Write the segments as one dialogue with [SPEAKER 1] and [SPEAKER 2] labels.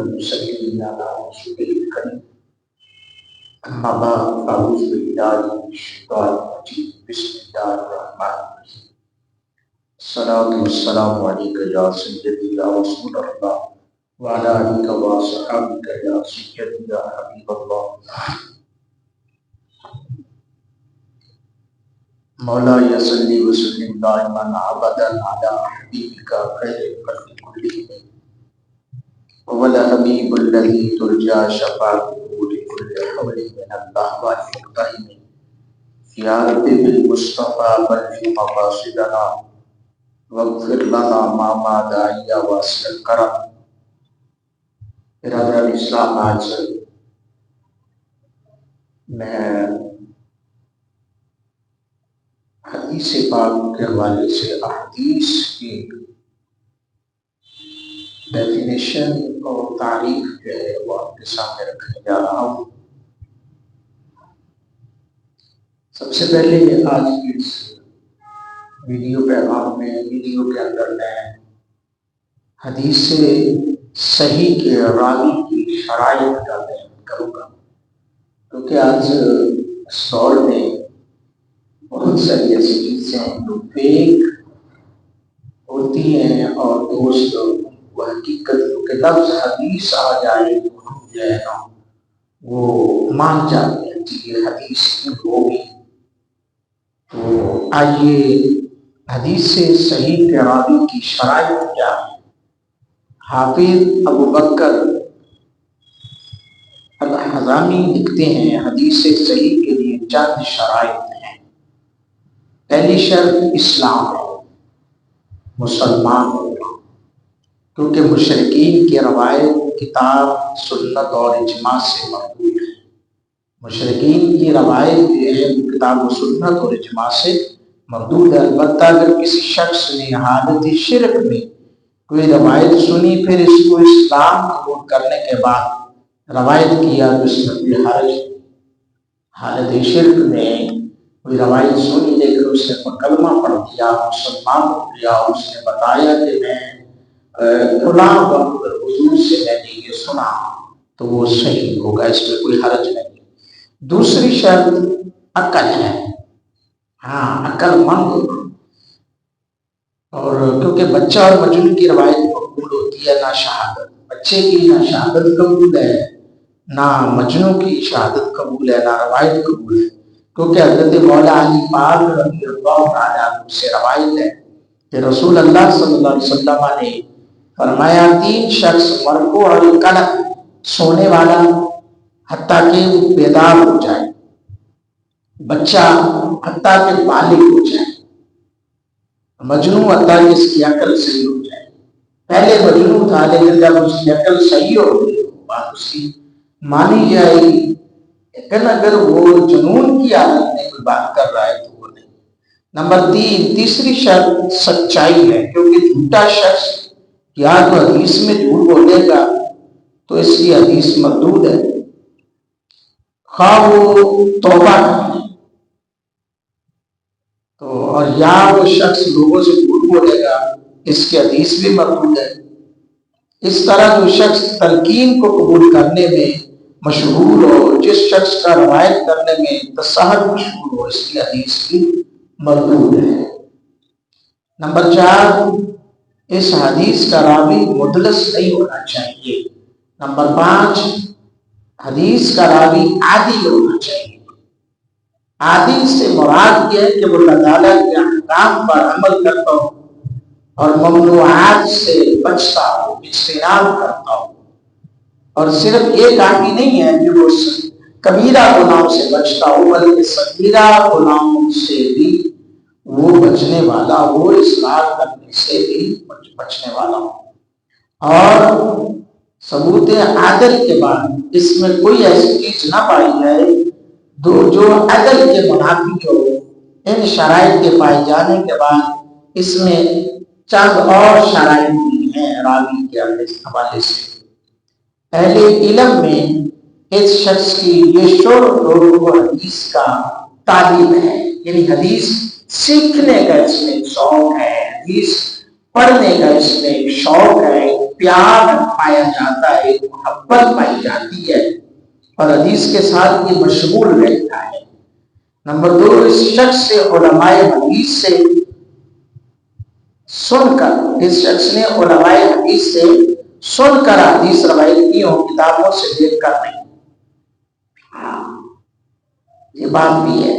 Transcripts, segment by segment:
[SPEAKER 1] ونصلي على رسوله الكريم أما بعد فأعوذ بالله من الشيطان الرجيم بسم الله الرحمن الرحيم الصلاة والسلام عليك يا سيدي يا رسول الله وعلى آلك وصحبك يا سيدي يا حبيب الله مولاي صل وسلم دائما أبدا على حبيبك خير الخلق كلهم هو الحبيب الذي ترجى شفاعته لكل حول من الله والمقتحم يا رب بالمصطفى بلغ مقاصدنا واغفر لنا ما مضى يا واسع الكرم. برادران اسلام، آج میں حدیث پاک کے حوالے سے احادیث کی ڈیفینیشن اور تعریف جو ہے وہ آپ کے سامنے رکھنے جا رہا ہوں. سب سے پہلے آج کی اس ویڈیو پیغام میں ویڈیو کے اندر میں حدیث صحیح کے راوی کی شرائط کا بیان کروں گا، کیونکہ آج اس دور میں بہت ساری ایسی چیزیں ہیں جو فیک ہوتی ہیں اور دوست وہ حقیقت کے لفظ حدیث آ جائے تو ہم جو ہے نا وہ مان جاتے ہیں کہ یہ حدیث کی ہوگی. تو آئیے حدیث سے صحیح کے راوی کی شرائط کیا ہے. حافظ ابو بکر الحضامی لکھتے ہیں حدیث صحیح کے لیے چند شرائط ہیں. پہلی شرط اسلام ہے، مسلمان ہونا، کیونکہ مشرکین کی روایت کتاب سنت اور اجماع سے مقبول ہے. مشرکین کی روایت جو ہے وہ کتاب و سنت اور اجماع سے مقبول ہے. البتہ اگر کسی شخص نے حالت شرک میں کوئی روایت سنی پھر اس کو اسلام قبول کرنے کے بعد روایت کیا تو اس میں کوئی حرج نہیں. حالت شرک میں کوئی روایت سنی لیکن اس نے کلمہ پڑھ دیا، مسلمان ہو گیا، اس نے بتایا کہ میں فلاں وقت حضور سے میں نے یہ سنا، تو وہ صحیح ہوگا، اس میں کوئی حرج نہیں. دوسری شرط عقل ہے. عقل مند ہونا، اور کیونکہ بچہ اور مجنون کی روایت قبول ہوتی ہے، نہ شہادت بچے کی نہ شہادت قبول ہے، نہ مجنون کی شہادت قبول ہے، نہ روایت قبول ہے. کیونکہ حضرت مولا علی پاک رضی اللہ تعالیٰ عنہ سے روایت ہے کہ رسول اللہ صلی اللہ علیہ وسلم نے فرمایا 3 شخص مرکو اور قلق سونے والا حتیٰ کہ بیدار ہو جائے، بچہ حتیٰ کہ بالغ ہو جائے، مجنون حتیٰ کہ اس کی عقل صحیح ہو جائے. پہلے مجنون تھا لیکن جب اس کی عقل صحیح ہو گئی بات اس کی مانی جائے گی، لیکن اگر وہ جنون کی حالت میں کوئی بات کر رہا ہے تو وہ نہیں. نمبر 3 تیسری شرط سچائی ہے، کیونکہ جھوٹا شخص یا تو حدیث میں جھوٹ بولے گا تو اس کی حدیث مردود ہے، خواہ وہ توبہ کرے تو، اور یا وہ شخص لوگوں سے جھوٹ بولے گا اس کی حدیث بھی مردود ہے. اس طرح جو شخص تلقین کو قبول کرنے میں مشہور ہو، جس شخص کا روایت کرنے میں تصاحب مشہور ہو، اس کی حدیث بھی مردود ہے. نمبر 4 اس حدیث کا راوی مدلس نہیں ہونا چاہیے. نمبر 5 حدیث کا راوی عادل ہونا چاہیے. عادل سے مراد یہ ہے کہ وہ اللہ تعالیٰ کے احکام پر عمل کرتا ہو اور ممنوعات سے بچتا ہو، اجتناب کرتا ہو. اور صرف یہ کافی نہیں ہے کہ وہ کبیرہ گناہوں سے بچتا ہو، بلکہ صغیرہ گناہوں سے بھی وہ بچنے والا ہو، اصلاح کرنے سے بھی بچنے والا ہو. اور ثبوت عدل کے بعد اس میں کوئی ایسی چیز نہ پائی جائے جو عدل کے منافی ہو. ان شرائط کے پائے جانے کے بعد اس میں چند اور شرائط بھی ہیں راوی کے حوالے سے. اہل علم میں اس شخص کی یہ شوق حدیث کا طالب ہے، یعنی حدیث سیکھنے کا اس میں شوق ہے، حدیث پڑھنے کا اس میں ایک شوق ہے، ایک پیار پایا جاتا ہے، ایک محبت پائی جاتی ہے، اور حدیث کے ساتھ یہ مشغول رہتا ہے۔ نمبر 2، اس شخص سے علماء حدیث سے سن کر، اس شخص نے علماء حدیث سے سن کر حدیث روایت کی ہو، کتابوں سے دیکھ کر نہیں۔ یہ بات بھی ہے،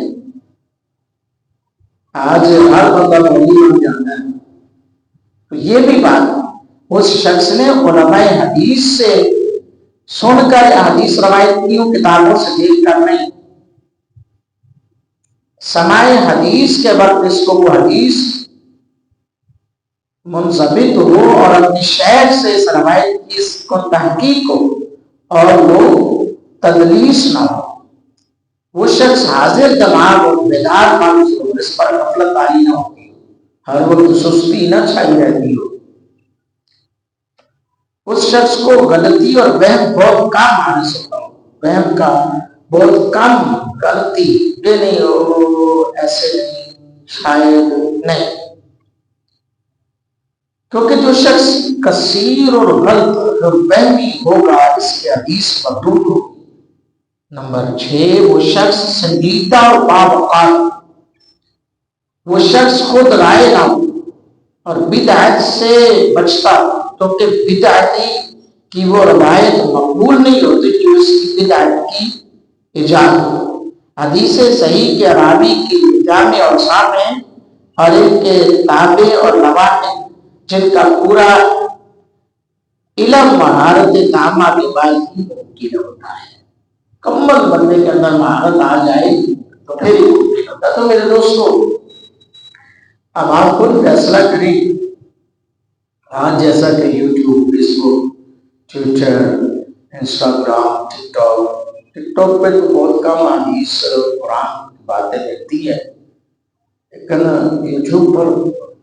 [SPEAKER 1] آج ہر بندہ مولوی بن جاتا ہے، تو یہ بھی بات، اس شخص نے علماء حدیث سے سن کر حدیث روایت کی ہو، کتابوں سے دیکھ کر نہیں۔ سماع حدیث کے وقت اس کو وہ حدیث منضبط ہو اور اپنی شیخ سے اس روایت کی اس کو تحقیق ہو اور وہ تدلیس نہ ہو، وہ شخص حاضر دماغ اور بیدار مانوس ہو، اس پر غفلت طاری نہ ہوگی، ہر وقت سستی نہ چھائی رہتی ہو، اس شخص کو غلطی اور وہم بہت کم مانوس ہوتا ہو، وہم کا بہت کم، غلطی یہ نہیں ہو، ایسے نہیں، شاید نہیں، کیونکہ جو شخص کثیر اور غلط اور وہمی ہوگا اس کے حدیث مردود ہوگی۔ نمبر 6، وہ شخص سنجیدہ اور باوقار، وہ شخص خود رائے نہ ہو اور بدعت سے بچتا، کیونکہ بدعتی کی وہ روایت مقبول نہیں ہوتی کہ اس کی بدعت کی ایجاد ہو۔ حدیث صحیح کے راوی کی جامع اور سامع اور ان کے تابع اور لواحق جن کا پورا علم مہارت تامہ بھی باقی ممکن ہوتا ہے۔ کمل بندے کے اندر مہارت آ جائے تو پھر ہی ممکن ہوتا ہے۔ تو میرے دوستو، اب آپ خود فیصلہ کریں، آج جیسا کہ یوٹیوب، فیس بک، ٹویٹر، انسٹاگرام، ٹک ٹاک پہ تو بہت کم حدیث قرآن کی باتیں ملتی ہے، لیکن یوٹیوب پر،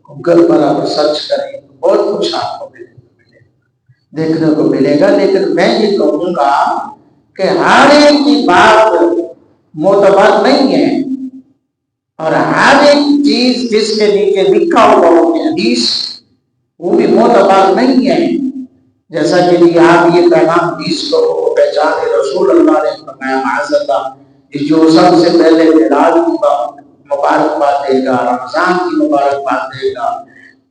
[SPEAKER 1] گوگل پر آپ سرچ کریں تو بہت کچھ آپ کو دیکھنے کو ملے گا۔ لیکن میں یہ کہوں گا کہ ہر ایک کی بات معتبر نہیں ہے، اور ہر ایک چیز جس کے نیچے لکھا ہوا ہو کہ حدیث، وہ بھی معتبر نہیں ہے۔ جیسا کہ آپ یہ پیغام حدیث کو پہچان رسول اللہ نے فرمایا، معاذ اللہ، جو سب سے پہلے میلاد کی مبارکباد دے گا، رمضان کی مبارکباد دے گا،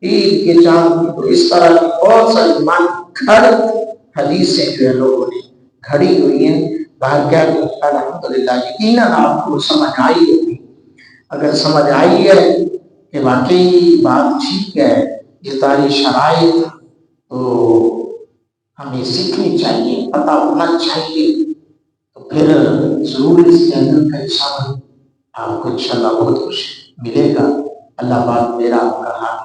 [SPEAKER 1] عید کے چاند کی، تو اس طرح کی بہت ساری من گھڑت حدیثیں جو ہے لوگوں نے کھڑی ہوئی ہیں۔ باہر کیا کہ الحمدللہ یقیناً آپ کو سمجھ آئی ہوگی۔ اگر سمجھ آئی ہے کہ واقعی بات ٹھیک ہے، یہ ساری شرائط تو ہمیں سیکھنی چاہیے، پتہ ہونا چاہیے، تو پھر ضرور اس کے اندر کا انشاءاللہ آپ کو انشاءاللہ بہت کچھ ملے گا۔ اللہ پاک میرا آپ کا حال